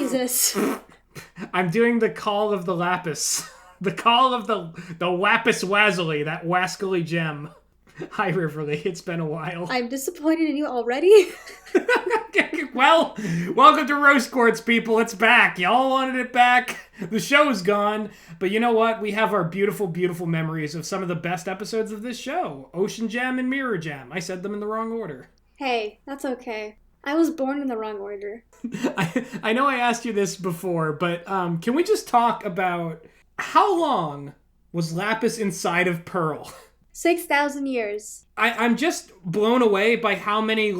Jesus. I'm doing the call of the Lapis. The call of the Lapis Lazuli, that wascally gem. Hi, Riverly. It's been a while. I'm disappointed in you already. Well, welcome to Roast Quartz, people. It's back. Y'all wanted it back. The show's gone. But you know what? We have our beautiful, beautiful memories of some of the best episodes of this show. Ocean Gem and Mirror Gem. I said them in the wrong order. Hey, that's okay. I was born in the wrong order. I know I asked you this before, but can we just talk about how long was Lapis inside of Pearl? 6,000 years. I'm just blown away by how many,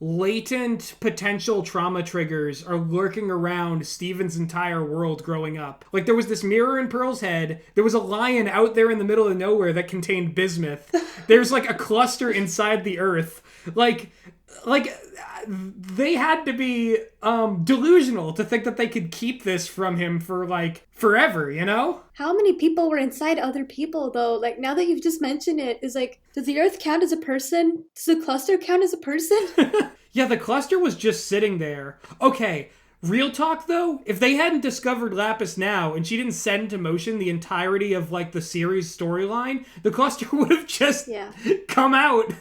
latent potential trauma triggers are lurking around Steven's entire world growing up. Like, there was this mirror in Pearl's head. There was a lion out there in the middle of nowhere that contained bismuth. There's, a cluster inside the earth. They had to be delusional to think that they could keep this from him for, forever, you know? How many people were inside other people, though? Now that you've just mentioned it, is does the Earth count as a person? Does the cluster count as a person? Yeah, the cluster was just sitting there. Okay, real talk, though, if they hadn't discovered Lapis now, and she didn't set into motion the entirety of, the series storyline, the cluster would have just come out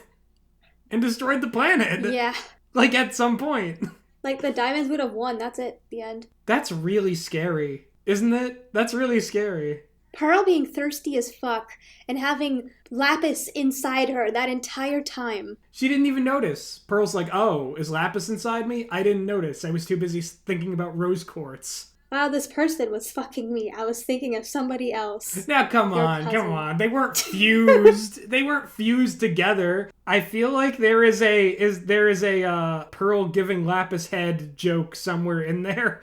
and destroyed the planet. Yeah. At some point. The diamonds would have won. That's it. The end. That's really scary, isn't it? That's really scary. Pearl being thirsty as fuck and having Lapis inside her that entire time. She didn't even notice. Pearl's like, oh, is Lapis inside me? I didn't notice. I was too busy thinking about Roast Quartz. Wow, this person was fucking me. I was thinking of somebody else. Now, come on. They weren't fused. They weren't fused together. I feel like there is a Pearl giving Lapis head joke somewhere in there.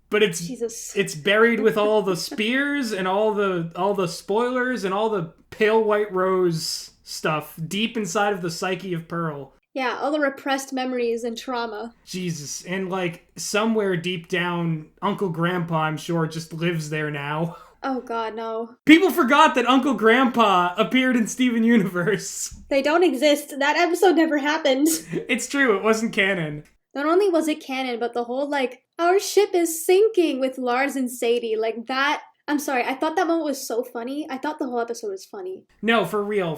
But it's buried with all the spears and all the spoilers and all the pale white rose stuff deep inside of the psyche of Pearl. Yeah, all the repressed memories and trauma. Jesus. And, somewhere deep down, Uncle Grandpa, I'm sure, just lives there now. Oh, God, no. People forgot that Uncle Grandpa appeared in Steven Universe. They don't exist. That episode never happened. It's true, it wasn't canon. Not only was it canon, but the whole, our ship is sinking with Lars and Sadie. That... I'm sorry, I thought that moment was so funny. I thought the whole episode was funny. No, for real.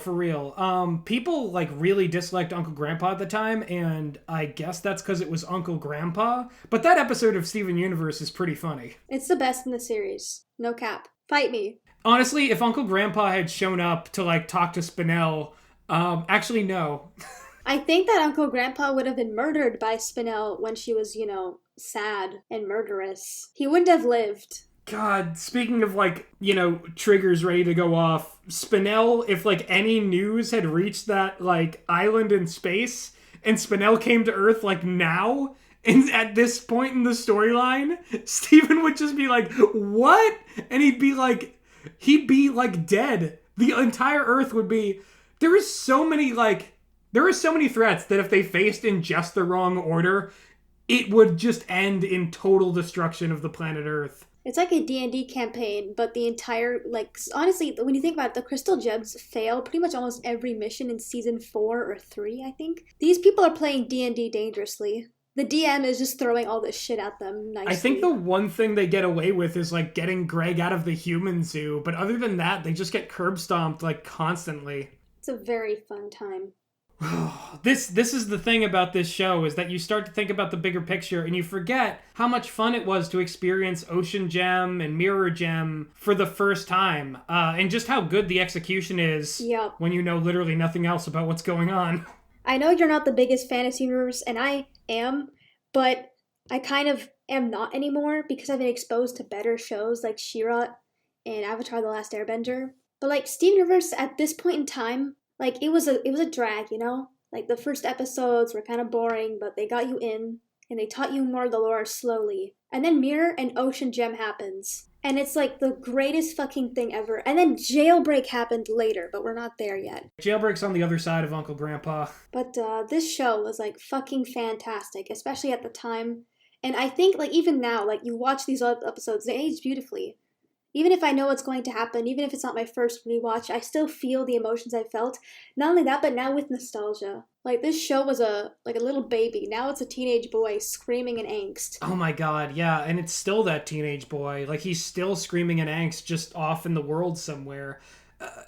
People, really disliked Uncle Grandpa at the time, and I guess that's because it was Uncle Grandpa. But that episode of Steven Universe is pretty funny. It's the best in the series. No cap. Fight me. Honestly, if Uncle Grandpa had shown up to, talk to Spinel, actually, no. I think that Uncle Grandpa would have been murdered by Spinel when she was, sad and murderous. He wouldn't have lived. God, speaking of, triggers ready to go off, Spinel, if, any news had reached that, island in space, and Spinel came to Earth, now, and at this point in the storyline, Steven would just be like, what? And he'd be dead. The entire Earth would be... There are so many threats that if they faced in just the wrong order, it would just end in total destruction of the planet Earth. It's like a D&D campaign, but the entire, honestly, when you think about it, the crystal gems fail pretty much almost every mission in season 4 or 3, I think. These people are playing D&D dangerously. The DM is just throwing all this shit at them nicely. I think the one thing they get away with is, getting Greg out of the human zoo, but other than that, they just get curb stomped, constantly. It's a very fun time. This is the thing about this show, is that you start to think about the bigger picture and you forget how much fun it was to experience Ocean Gem and Mirror Gem for the first time, and just how good the execution is when you know literally nothing else about what's going on. I know you're not the biggest fan of Steven Universe, and I am, but I kind of am not anymore because I've been exposed to better shows like She-Ra and Avatar: The Last Airbender. But Steven Universe at this point in time, it was a drag, the first episodes were kind of boring, but they got you in, and they taught you more of the lore slowly. And then Mirror and Ocean Gem happens, and it's the greatest fucking thing ever. And then Jailbreak happened later, but we're not there yet. Jailbreak's on the other side of Uncle Grandpa. But this show was fucking fantastic, especially at the time. And I think even now, you watch these episodes, they age beautifully. Even if I know what's going to happen, even if it's not my first rewatch, I still feel the emotions I felt. Not only that, but now with nostalgia. Like this show was a little baby. Now it's a teenage boy screaming in angst. Oh my god, yeah, and it's still that teenage boy. Like, he's still screaming in angst just off in the world somewhere.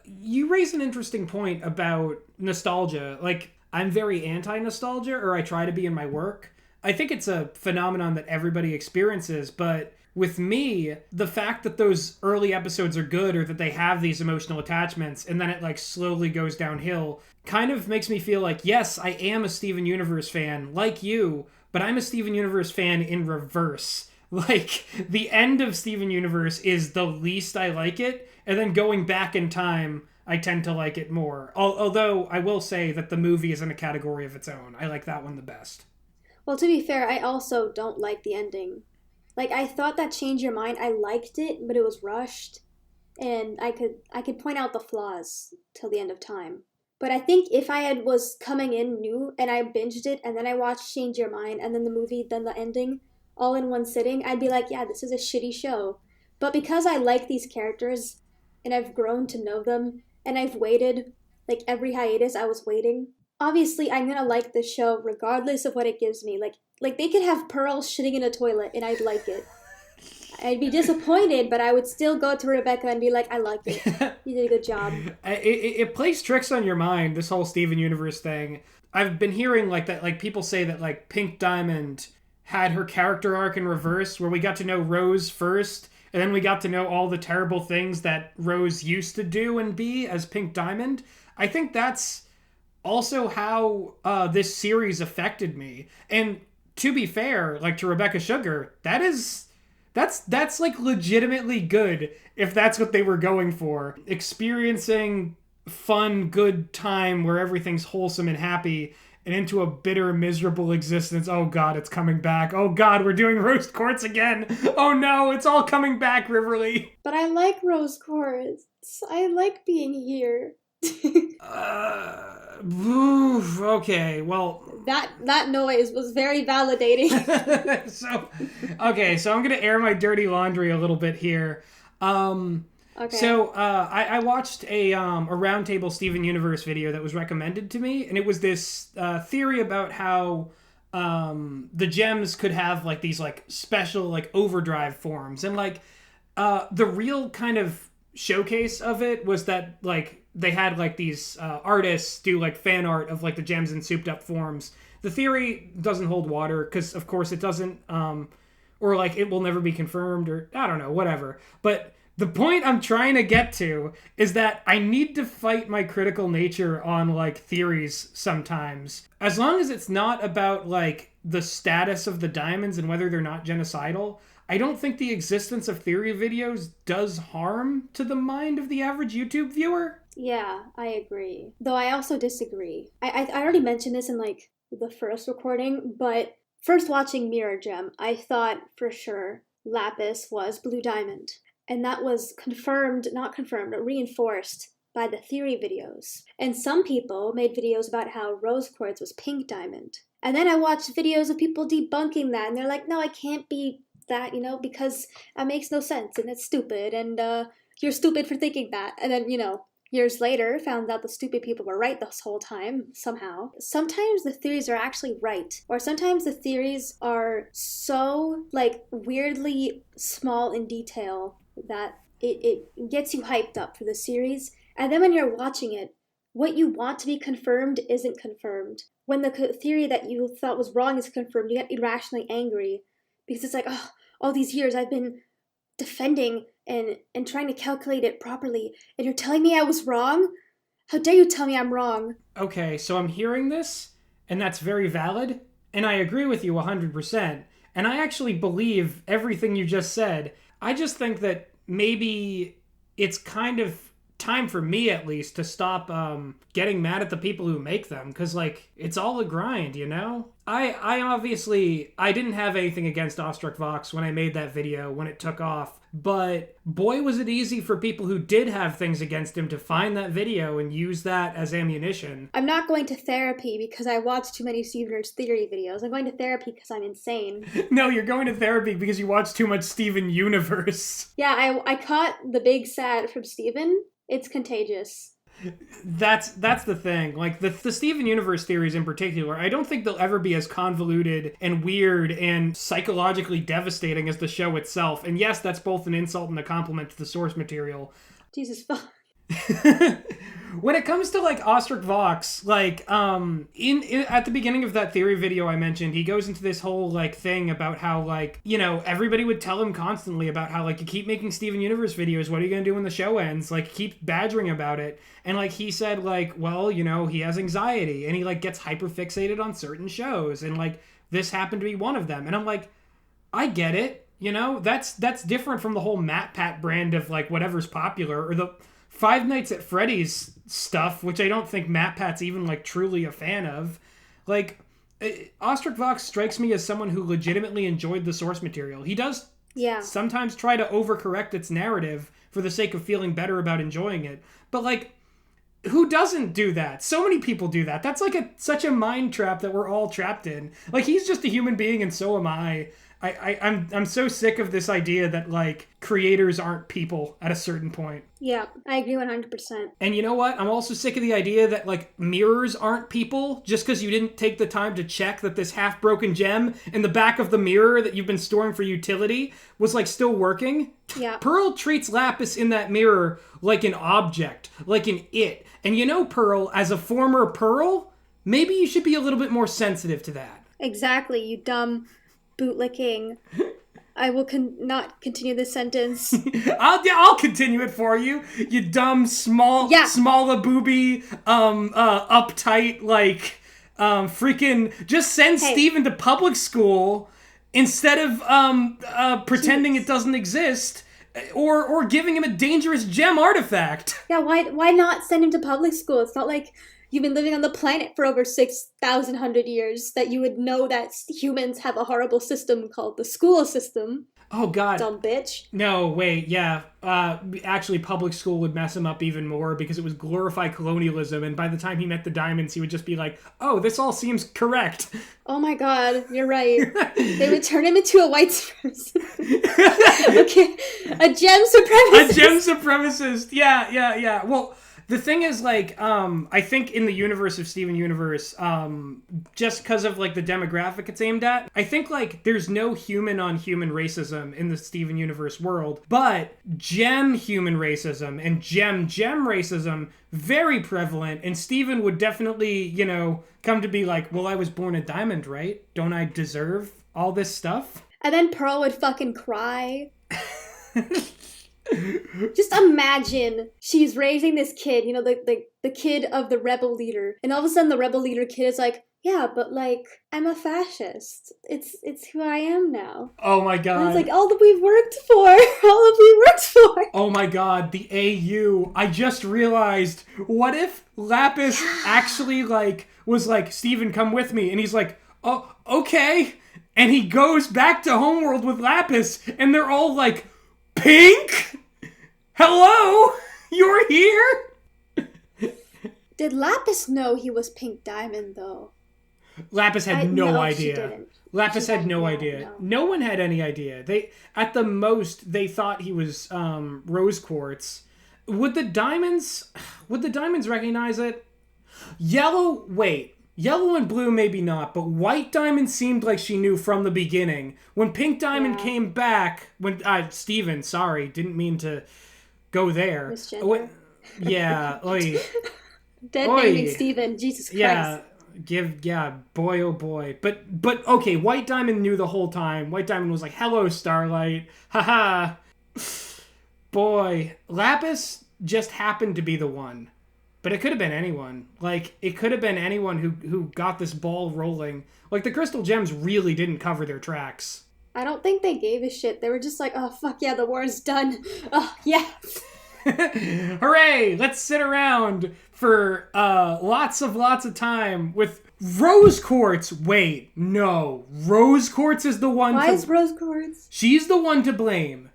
You raise an interesting point about nostalgia. Like, I'm very anti nostalgia, or I try to be in my work. I think it's a phenomenon that everybody experiences, but with me, the fact that those early episodes are good or that they have these emotional attachments and then it like slowly goes downhill kind of makes me feel like, yes, I am a Steven Universe fan like you, but I'm a Steven Universe fan in reverse. Like, the end of Steven Universe is the least I like it, and then going back in time, I tend to like it more. Although I will say that the movie is in a category of its own. I like that one the best. Well, to be fair, I also don't like the ending. Like I thought that Change Your Mind, I liked it, but it was rushed, and I could point out the flaws till the end of time. But I think if I had was coming in new and I binged it and then I watched Change Your Mind and then the movie, then the ending, all in one sitting, I'd be like, yeah, this is a shitty show. But because I like these characters and I've grown to know them and I've waited like every hiatus I was waiting, obviously I'm gonna like the show regardless of what it gives me. Like they could have Pearl shitting in a toilet and I'd like it. I'd be disappointed, but I would still go to Rebecca and be like, I liked it. You did a good job. It plays tricks on your mind, this whole Steven Universe thing. I've been hearing like that, like people say that like Pink Diamond had her character arc in reverse, where we got to know Rose first, and then we got to know all the terrible things that Rose used to do and be as Pink Diamond. I think that's also how this series affected me. And to be fair, like to Rebecca Sugar, that's like legitimately good if that's what they were going for. Experiencing fun, good time where everything's wholesome and happy and into a bitter, miserable existence. Oh god, it's coming back. Oh god, we're doing Roast Quartz again. Oh no, it's all coming back, Riverly. But I like Rose Quartz. I like being here. Okay, well, that noise was very validating. so I'm gonna air my dirty laundry a little bit here. Okay. So I watched a Roundtable Steven Universe video that was recommended to me, and it was this theory about how the gems could have like these like special like overdrive forms, and like the real kind of showcase of it was that like they had like these artists do like fan art of like the gems in souped up forms. The theory doesn't hold water because of course it doesn't, or like it will never be confirmed, or I don't know, whatever. But the point I'm trying to get to is that I need to fight my critical nature on like theories sometimes. As long as it's not about like the status of the diamonds and whether they're not genocidal, I don't think the existence of theory videos does harm to the mind of the average YouTube viewer. Yeah, I agree. Though I also disagree. I already mentioned this in like the first recording, but first watching Mirror Gem, I thought for sure Lapis was Blue Diamond. And that was confirmed, not confirmed, but reinforced by the theory videos. And some people made videos about how Rose Quartz was Pink Diamond. And then I watched videos of people debunking that, and they're like, no, I can't be that, because that makes no sense, and it's stupid, and you're stupid for thinking that. And then, years later, found out the stupid people were right this whole time, somehow. Sometimes the theories are actually right, or sometimes the theories are so, like, weirdly small in detail that it gets you hyped up for the series, and then when you're watching it, what you want to be confirmed isn't confirmed. When the theory that you thought was wrong is confirmed, you get irrationally angry, because it's like, oh, all these years I've been defending and trying to calculate it properly, and you're telling me I was wrong? How dare you tell me I'm wrong? Okay, so I'm hearing this, and that's very valid, and I agree with you 100%, and I actually believe everything you just said. I just think that maybe it's kind of time for me, at least, to stop getting mad at the people who make them, because, like, it's all a grind, you know? I obviously, I didn't have anything against Awestruck Vox when I made that video, when it took off, but boy was it easy for people who did have things against him to find that video and use that as ammunition. I'm not going to therapy because I watched too many Steven Universe theory videos. I'm going to therapy because I'm insane. No, you're going to therapy because you watch too much Steven Universe. Yeah, I caught the big sad from Steven. It's contagious. That's the thing. Like, the Steven Universe theories in particular, I don't think they'll ever be as convoluted and weird and psychologically devastating as the show itself. And yes, that's both an insult and a compliment to the source material. Jesus fuck. When it comes to, like, Awestruck Vox, like, in at the beginning of that theory video I mentioned, he goes into this whole, like, thing about how, like, you know, everybody would tell him constantly about how, like, you keep making Steven Universe videos, what are you gonna do when the show ends? Like, keep badgering about it. And, like, he said, like, well, you know, he has anxiety, and he, like, gets hyper-fixated on certain shows, and, like, this happened to be one of them. And I'm like, I get it, you know? That's different from the whole Matt Pat brand of, like, whatever's popular, or the Five Nights at Freddy's stuff, which I don't think Matt Pat's even, like, truly a fan of. Like, Awestruck Vox strikes me as someone who legitimately enjoyed the source material. He does sometimes try to overcorrect its narrative for the sake of feeling better about enjoying it. But, like, who doesn't do that? So many people do that. That's, like, such a mind trap that we're all trapped in. Like, he's just a human being and so am I. I'm so sick of this idea that, like, creators aren't people at a certain point. Yeah, I agree 100%. And you know what? I'm also sick of the idea that, like, mirrors aren't people just because you didn't take the time to check that this half-broken gem in the back of the mirror that you've been storing for utility was, like, still working. Yeah. Pearl treats Lapis in that mirror like an object, like an it. And you know, Pearl, as a former Pearl, maybe you should be a little bit more sensitive to that. Exactly, you dumb bootlicking. I will not continue this sentence. I'll continue it for you. You dumb, smaller booby, uptight, like, freaking, just send Steven to public school instead of pretending it doesn't exist, or giving him a dangerous gem artifact. Yeah, why not send him to public school? It's not like you've been living on the planet for over 6,100 years that you would know that humans have a horrible system called the school system. Oh, God. Dumb bitch. No, wait, yeah. Actually, public school would mess him up even more because it was glorified colonialism, and by the time he met the diamonds, he would just be like, oh, this all seems correct. Oh my God, you're right. They would turn him into a white supremacist. Okay, a gem supremacist. A gem supremacist, yeah. Well, the thing is, like, I think in the universe of Steven Universe, just because of, like, the demographic it's aimed at, I think, like, there's no human-on-human racism in the Steven Universe world, but gem-human racism and gem-gem racism, very prevalent, and Steven would definitely, you know, come to be like, well, I was born a diamond, right? Don't I deserve all this stuff? And then Pearl would fucking cry. Just imagine she's raising this kid, you know, the kid of the rebel leader, and all of a sudden the rebel leader kid is like, yeah, but, like, I'm a fascist. It's who I am now. Oh my God. And it's like, all that we've worked for. Oh my God, the AU. I just realized, what if Lapis actually, like, was like, Steven, come with me, and he's like, oh, okay, and he goes back to Homeworld with Lapis, and they're all like, Pink? Hello? You're here? Did Lapis know he was Pink Diamond, though? Lapis had no idea. She didn't. Lapis had no idea. No one had any idea. They, at the most, they thought he was Rose Quartz. Would the diamonds recognize it? Yellow and blue maybe not, but white diamond seemed like she knew from the beginning. When pink diamond came back, when Steven, sorry, didn't mean to go there. Yeah, oi. Dead naming Steven, Jesus Christ. Boy oh boy. But okay, white diamond knew the whole time. White diamond was like, hello, Starlight. Haha. Boy, Lapis just happened to be the one. But it could have been anyone. Like, it could have been anyone who got this ball rolling. Like, the crystal gems really didn't cover their tracks. I don't think they gave a shit. They were just like, oh, fuck yeah, the war's done. Oh, yeah. Hooray! Let's sit around for lots of time with Rose Quartz. Wait, no. Rose Quartz is the one Why is Rose Quartz? She's the one to blame.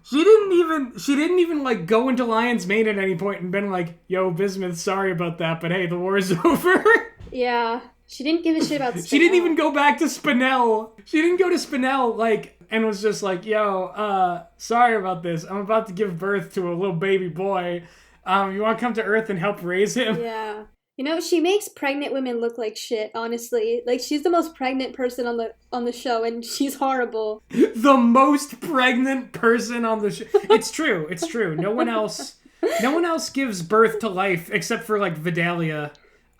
She didn't even like go into Lion's Mane at any point and been like, yo, Bismuth, sorry about that, but hey, the war is over. Yeah. She didn't give a shit about Spinel. She didn't even go back to Spinel. She didn't go to Spinel, like, and was just like, yo, sorry about this. I'm about to give birth to a little baby boy. You want to come to Earth and help raise him? Yeah. You know, she makes pregnant women look like shit, honestly. Like, she's the most pregnant person on the show, and she's horrible. The most pregnant person on the show. It's true. It's true. No one else gives birth to life except for, like, Vidalia.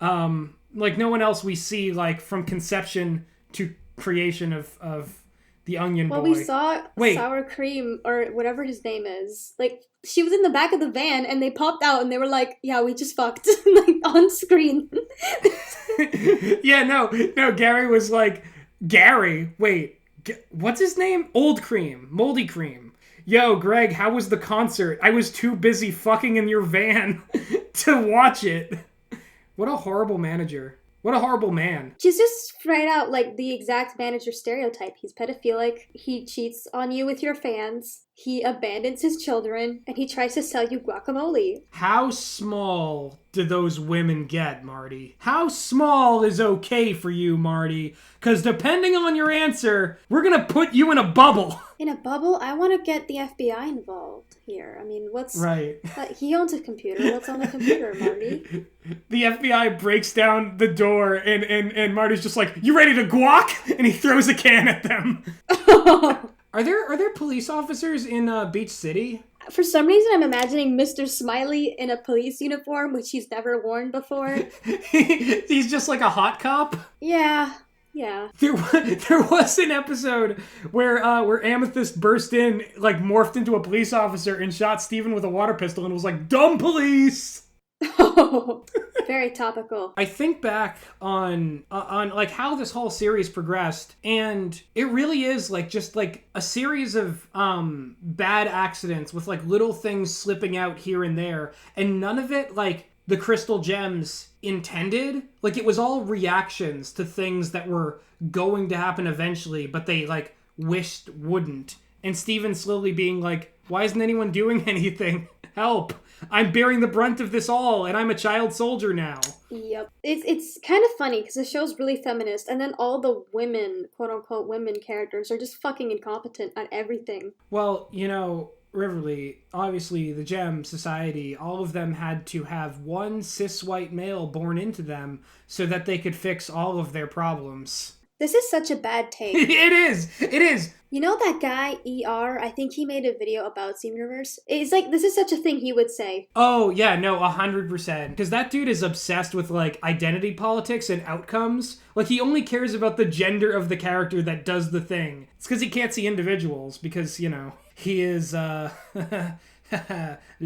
Like, no one else we see, like, from conception to creation of the Onion Boy. Well, we saw Sour Cream, or whatever his name is. Like, she was in the back of the van, and they popped out, and they were like, yeah, we just fucked. Like, on screen. Yeah, no, Gary was like, what's his name? Old Cream. Moldy Cream. Yo, Greg, how was the concert? I was too busy fucking in your van to watch it. What a horrible manager. What a horrible man. She's just straight out, like, the exact manager stereotype. He's pedophilic, he cheats on you with your fans, he abandons his children, and he tries to sell you guacamole. How small do those women get, Marty? How small is okay for you, Marty? Because depending on your answer, we're gonna put you in a bubble. In a bubble? I want to get the FBI involved here. I mean, what's... Right. He owns a computer. What's on the computer, Marty? The FBI breaks down the door, and Marty's just like, you ready to guac? And he throws a can at them. Are there police officers in Beach City? For some reason, I'm imagining Mr. Smiley in a police uniform, which he's never worn before. He's just like a hot cop? Yeah. Yeah. There was an episode where Amethyst burst in, like, morphed into a police officer and shot Steven with a water pistol and was like, dumb police! Oh, very topical. I think back on like how this whole series progressed, and it really is like just like a series of bad accidents with like little things slipping out here and there, and none of it like the crystal gems intended. Like, it was all reactions to things that were going to happen eventually, but they like wished wouldn't. And Steven slowly being like, why isn't anyone doing anything? Help! I'm bearing the brunt of this all, and I'm a child soldier now. Yep. It's kind of funny, because the show's really feminist, and then all the women, quote-unquote women characters, are just fucking incompetent at everything. Well, you know, Riverly, obviously, the Gem Society, all of them had to have one cis white male born into them so that they could fix all of their problems. This is such a bad take. It is. You know that guy, ER? I think he made a video about Steven Universe. It's like, this is such a thing he would say. Oh, yeah, no, 100%. Because that dude is obsessed with, like, identity politics and outcomes. Like, he only cares about the gender of the character that does the thing. It's because he can't see individuals, because, you know, he is, Le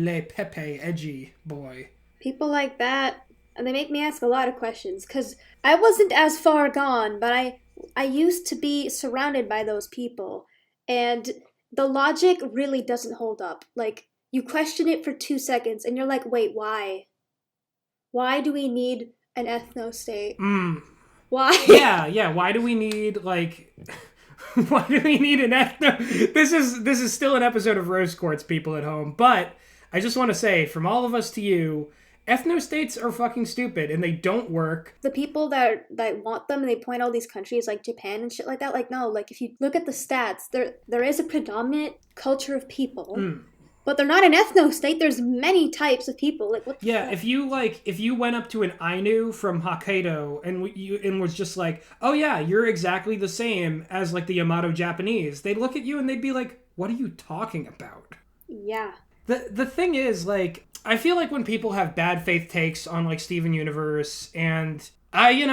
Pepe edgy boy. People like that, and they make me ask a lot of questions, because I wasn't as far gone, but I used to be surrounded by those people, and the logic really doesn't hold up. Like, you question it for 2 seconds, and you're like, wait, why? Why do we need an ethno-state? Why? Yeah, why do we need, like... Why do we need an ethno... This is still an episode of Roast Quartz, people at home, but I just want to say, from all of us to you... Ethno-states are fucking stupid, and they don't work. The people that want them, and they point out these countries like Japan and shit like that, like, no, like, if you look at the stats, there is a predominant culture of people, but they're not an ethno-state. There's many types of people. Like, what the fuck? if you went up to an Ainu from Hokkaido and was just like, oh yeah, you're exactly the same as, like, the Yamato Japanese, they'd look at you and they'd be like, what are you talking about? Yeah. The thing is, like, I feel like when people have bad faith takes on, like, Steven Universe, and I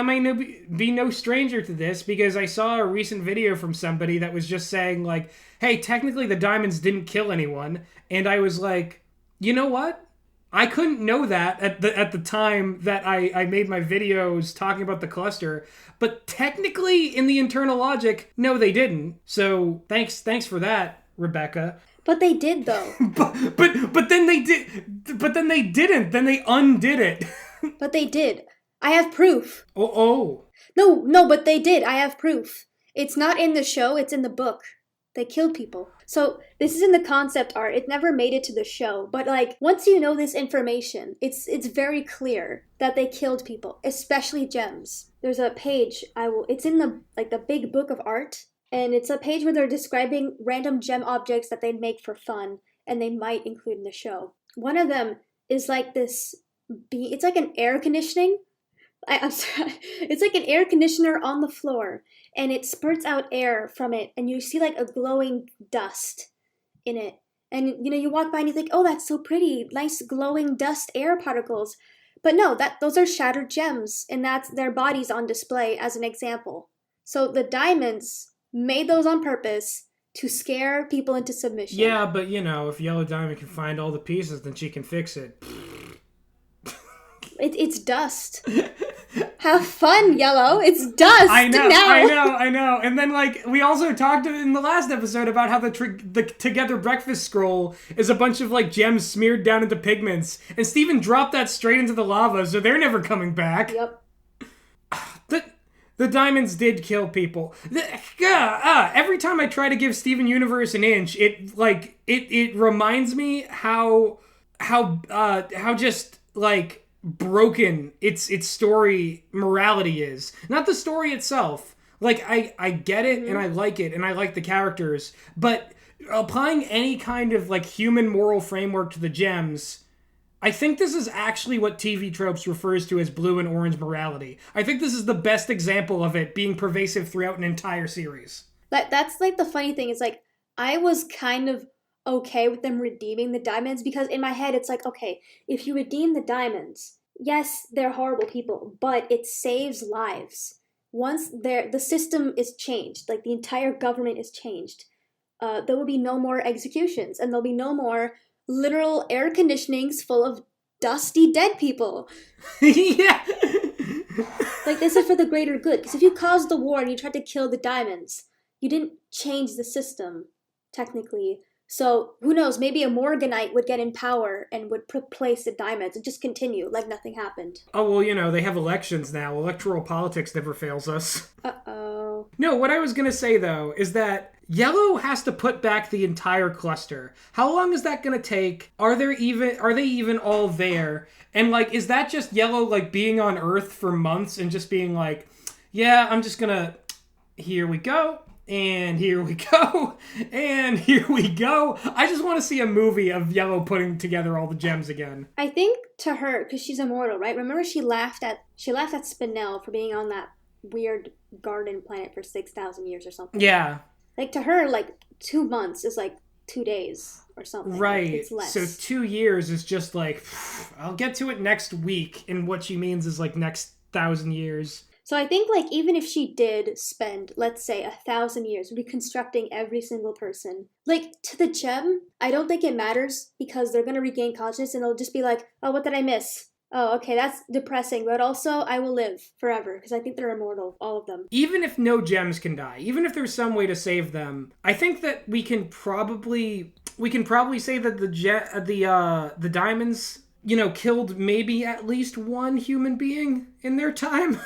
might be no stranger to this, because I saw a recent video from somebody that was just saying, like, hey, technically the diamonds didn't kill anyone, and I was like, you know what? I couldn't know that at the time that I made my videos talking about the cluster, but technically in the internal logic, no, they didn't. So thanks for that, Rebecca. But they did, though. but then they did. But then they didn't. Then they undid it. But they did. I have proof. Oh. No, but they did. I have proof. It's not in the show, it's in the book. They killed people. So this is in the concept art. It never made it to the show. But like, once you know this information, it's very clear that they killed people, especially gems. There's a page it's in the big book of art, and it's a page where they're describing random gem objects that they'd make for fun and they might include in the show. One of them is like this it's like an air conditioning. I'm sorry. It's like an air conditioner on the floor, and it spurts out air from it, and you see like a glowing dust in it. And you walk by and you think, oh, that's so pretty, nice glowing dust air particles. But no, those are shattered gems, and that's their bodies on display as an example. So the diamonds made those on purpose to scare people into submission. Yeah, but if Yellow Diamond can find all the pieces, then she can fix it. It's dust. Have fun, Yellow. It's dust. I know. And then, we also talked in the last episode about how the Together Breakfast Scroll is a bunch of, gems smeared down into pigments. And Steven dropped that straight into the lava, so they're never coming back. Yep. The diamonds did kill people. Every time I try to give Steven Universe an inch, it reminds me how just, broken its story morality is. Not the story itself. I get it, and I like it, and I like the characters, but applying any kind of human moral framework to the gems, I think this is actually what TV Tropes refers to as blue and orange morality. I think this is the best example of it being pervasive throughout an entire series. That's the funny thing is I was kind of okay with them redeeming the diamonds, because in my head it's okay, if you redeem the diamonds, yes, they're horrible people, but it saves lives. Once the system is changed, the entire government is changed, there will be no more executions, and there'll be no more literal air conditionings full of dusty dead people. Yeah. This is for the greater good, because if you caused the war and you tried to kill the diamonds, you didn't change the system, technically. So, who knows, maybe a Morganite would get in power and would replace the diamonds and just continue like nothing happened. Oh, well, they have elections now. Electoral politics never fails us. Uh-oh. No, what I was going to say, though, is that Yellow has to put back the entire cluster. How long is that going to take? Are they even all there? And, is that just Yellow, being on Earth for months and just being yeah, I'm just going to... Here we go. And here we go. And here we go. I just want to see a movie of Yellow putting together all the gems again. I think to her, because she's immortal, right? Remember she laughed at Spinel for being on that weird garden planet for 6,000 years or something. Yeah. To her, 2 months is 2 days or something. Right. It's less. So 2 years is just I'll get to it next week. And what she means is next 1,000 years. So I think even if she did spend, let's say, 1,000 years reconstructing every single person, to the gem, I don't think it matters, because they're going to regain consciousness and they'll just be oh, what did I miss? Oh, okay, that's depressing, but also I will live forever, because I think they're immortal, all of them. Even if no gems can die, even if there's some way to save them, I think that we can probably say that the diamonds, killed maybe at least one human being in their time.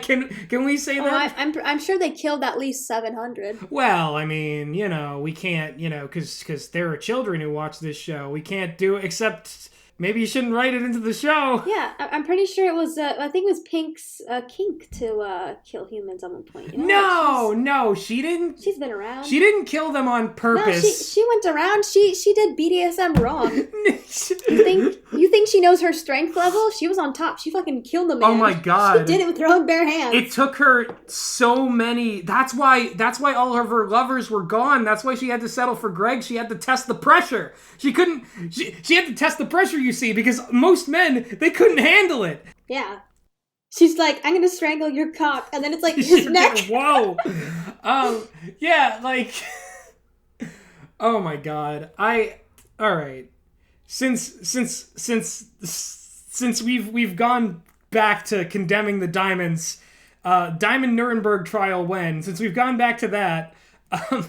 Can we say that? I'm sure they killed at least 700. Well, I mean, we can't, because there are children who watch this show. We can't do it, except maybe you shouldn't write it into the show. Yeah, I'm pretty sure it was, I think it was Pink's kink to kill humans at one point. No, she didn't. She's been around. She didn't kill them on purpose. No, she went around. She did BDSM wrong. You think she knows her strength level? She was on top. She fucking killed the man. Oh my god. She did it with her own bare hands. It took her so many. That's why all of her lovers were gone. That's why she had to settle for Greg. She had to test the pressure. She couldn't. She had to test the pressure, you see, because most men, they couldn't handle it. Yeah. She's I'm gonna strangle your cock, and then it's his neck. Whoa. Yeah, oh my god. All right. Since we've gone back to condemning the diamonds, Diamond Nuremberg trial when, since we've gone back to that, I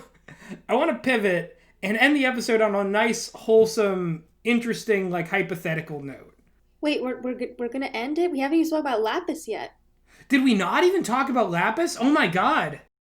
want to pivot and end the episode on a nice, wholesome, interesting, like, hypothetical note. Wait, we're gonna end it? We haven't even spoke about Lapis yet. Did we not even talk about Lapis? Oh my god.